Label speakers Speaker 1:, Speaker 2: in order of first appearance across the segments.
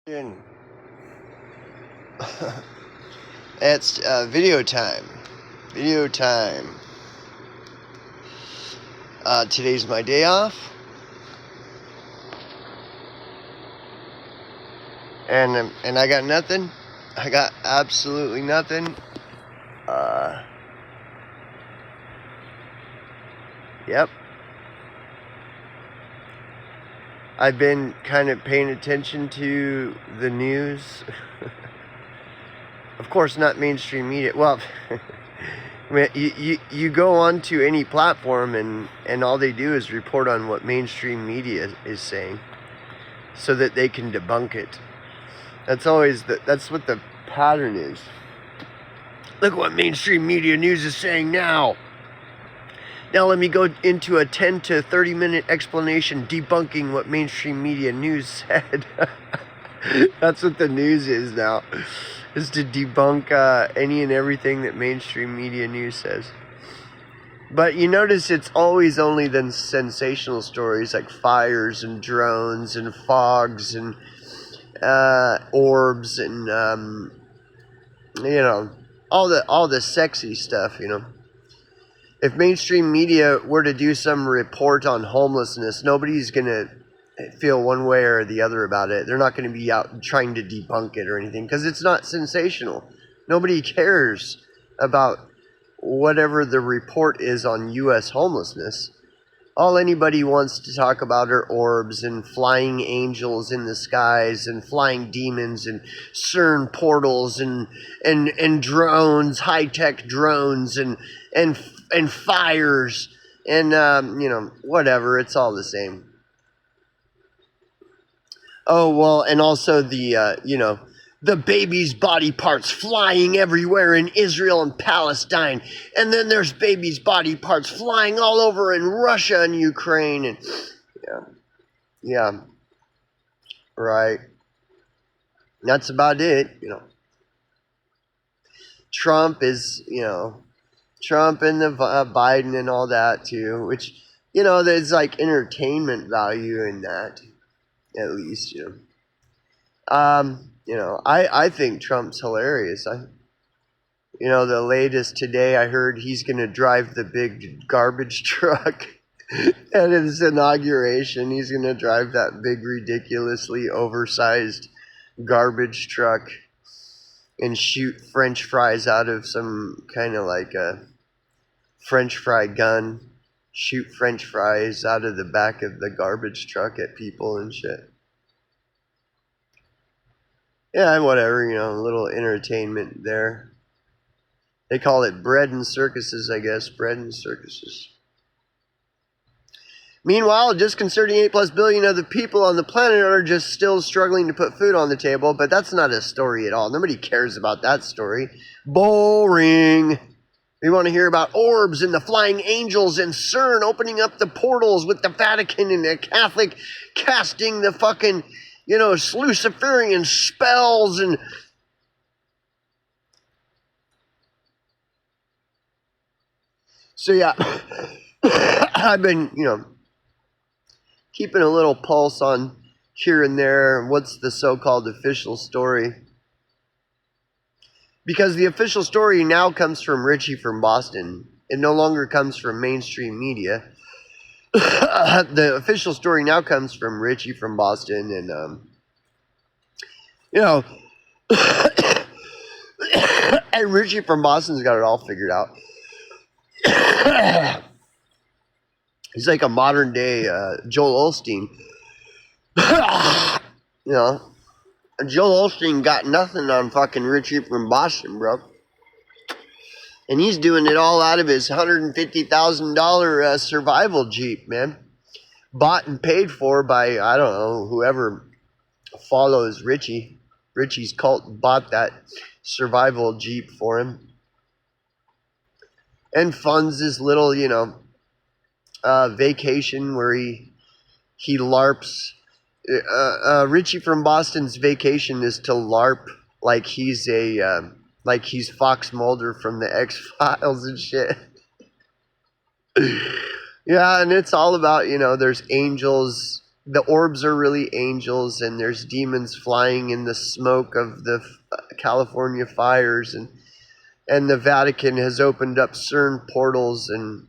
Speaker 1: In. It's video time. Video time. Today's my day off, and I got nothing. I got absolutely nothing. Yep. I've been kind of paying attention to the news. Of course, not mainstream media. Well, I mean, you go onto any platform and all they do is report on what mainstream media is saying, so that they can debunk it. That's what the pattern is. Look what mainstream media news is saying now. Now let me go into a 10 to 30 minute explanation debunking what mainstream media news said. That's what the news is now. Is to debunk any and everything that mainstream media news says. But you notice it's always only the sensational stories like fires and drones and fogs and orbs and all the sexy stuff. If mainstream media were to do some report on homelessness, nobody's gonna feel one way or the other about it. They're not going to be out trying to debunk it or anything because it's not sensational. Nobody cares about whatever the report is on U.S. homelessness. All anybody wants to talk about are orbs and flying angels in the skies and flying demons and CERN portals and drones, high-tech drones and fires and whatever. It's all the same. Oh, well, and also the baby's body parts flying everywhere in Israel and Palestine. And then there's baby's body parts flying all over in Russia and Ukraine. And yeah, right. That's about it, Trump is, Trump and the Biden and all that too, which, there's like entertainment value in that. At least, I think Trump's hilarious. The latest today I heard he's going to drive the big garbage truck at his inauguration. He's going to drive that big, ridiculously oversized garbage truck and shoot French fries out of some kind of like a French fry gun. Shoot French fries out of the back of the garbage truck at people and shit. Yeah, whatever, a little entertainment there. They call it bread and circuses, I guess. Bread and circuses. Meanwhile, a disconcerting 8+ billion of the people on the planet are just still struggling to put food on the table, but that's not a story at all. Nobody cares about that story. Boring. We want to hear about orbs and the flying angels and CERN opening up the portals with the Vatican and the Catholic casting the fucking, Luciferian spells and... So yeah, I've been, keeping a little pulse on here and there what's the so-called official story. Because the official story now comes from Richie from Boston. It no longer comes from mainstream media. The official story now comes from Richie from Boston. And, and Richie from Boston's got it all figured out. He's like a modern day Joel Osteen. Joel Osteen got nothing on fucking Richie from Boston, bro. And he's doing it all out of his $150,000 survival Jeep, man. Bought and paid for by, I don't know, whoever follows Richie. Richie's cult bought that survival Jeep for him. And funds this little, vacation where he LARPs. Richie from Boston's vacation is to LARP like he's Fox Mulder from the X-Files and shit. Yeah, and it's all about, there's angels the orbs are really angels, and there's demons flying in the smoke of the California fires, and the Vatican has opened up CERN portals, and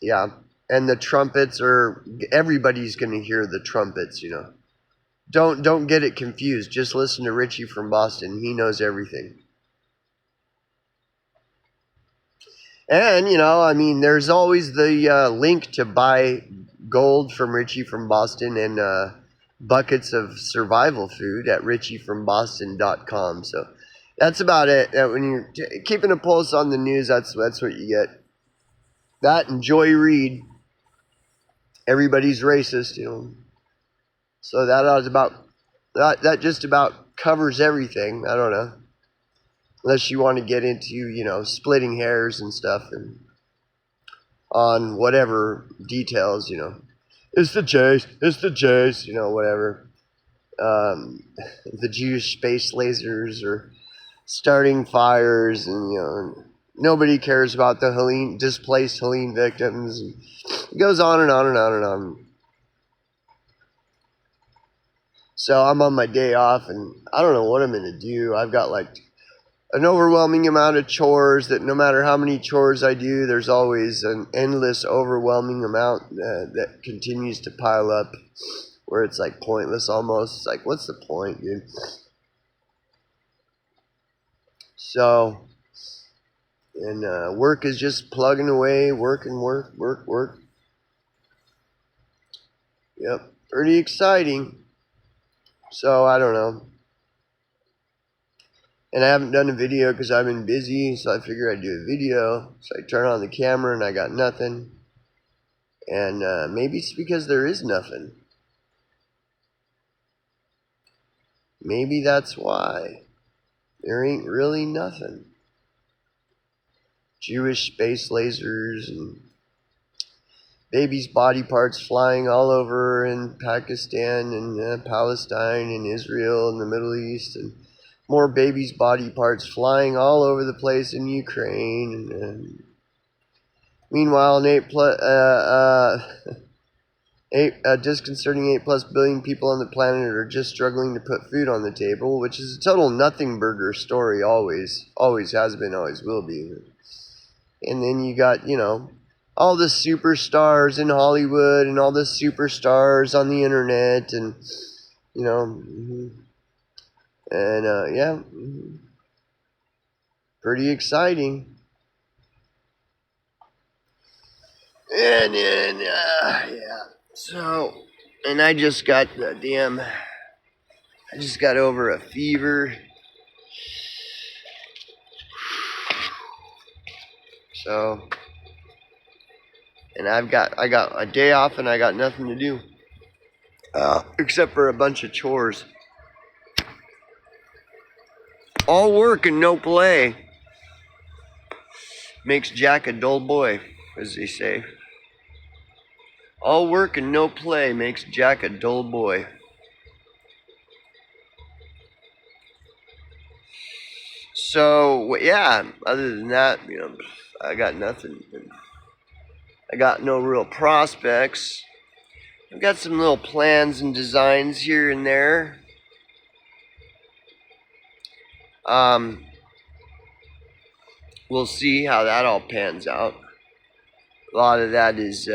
Speaker 1: yeah, and the trumpets are, everybody's going to hear the trumpets, you know. Don't get it confused. Just listen to Richie from Boston. He knows everything. And, you know, I mean, there's always the link to buy gold from Richie from Boston and buckets of survival food at richiefromboston.com. So that's about it. When you're keeping a pulse on the news, that's what you get. That and Joy Reid. Everybody's racist, you know. So that just about covers everything. I don't know. Unless you want to get into, you know, splitting hairs and stuff and on whatever details, you know. It's the chase, you know, whatever. The Jewish space lasers or starting fires, and, you know, nobody cares about the displaced Helene victims. And it goes on and on and on and on. So I'm on my day off, and I don't know what I'm going to do. I've got like an overwhelming amount of chores that no matter how many chores I do, there's always an endless, overwhelming amount that continues to pile up where it's like pointless almost. It's like, what's the point, dude? So, and work is just plugging away, work. Yep, pretty exciting. So, I don't know. And I haven't done a video because I've been busy, so I figured I'd do a video. So I turn on the camera and I got nothing. And maybe it's because there is nothing. Maybe that's why. There ain't really nothing. Jewish space lasers and babies' body parts flying all over in Pakistan and Palestine and Israel and the Middle East, and more babies' body parts flying all over the place in Ukraine. And meanwhile, a disconcerting 8+ billion people on the planet are just struggling to put food on the table, which is a total nothing burger story. Always has been, always will be. And then you got, you know, all the superstars in Hollywood and all the superstars on the internet, and, you know, and yeah, pretty exciting. And then, yeah. So, and I just got over a fever. So, and I got a day off and I got nothing to do. Except for a bunch of chores. All work and no play makes Jack a dull boy, as they say. All work and no play makes Jack a dull boy. So, yeah, other than that, you know, I got nothing. I got no real prospects. I've got some little plans and designs here and there. We'll see how that all pans out. A lot of that is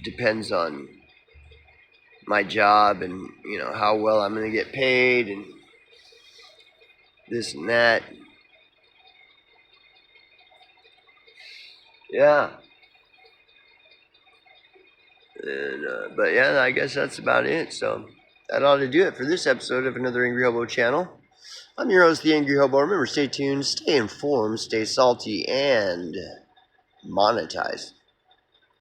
Speaker 1: depends on my job and, you know, how well I'm going to get paid and this and that. Yeah. And, but yeah, I guess that's about it. So that ought to do it for this episode of Another Angry Hobo channel. I'm your host, The Angry Hobo. Remember, stay tuned, stay informed, stay salty, and monetize.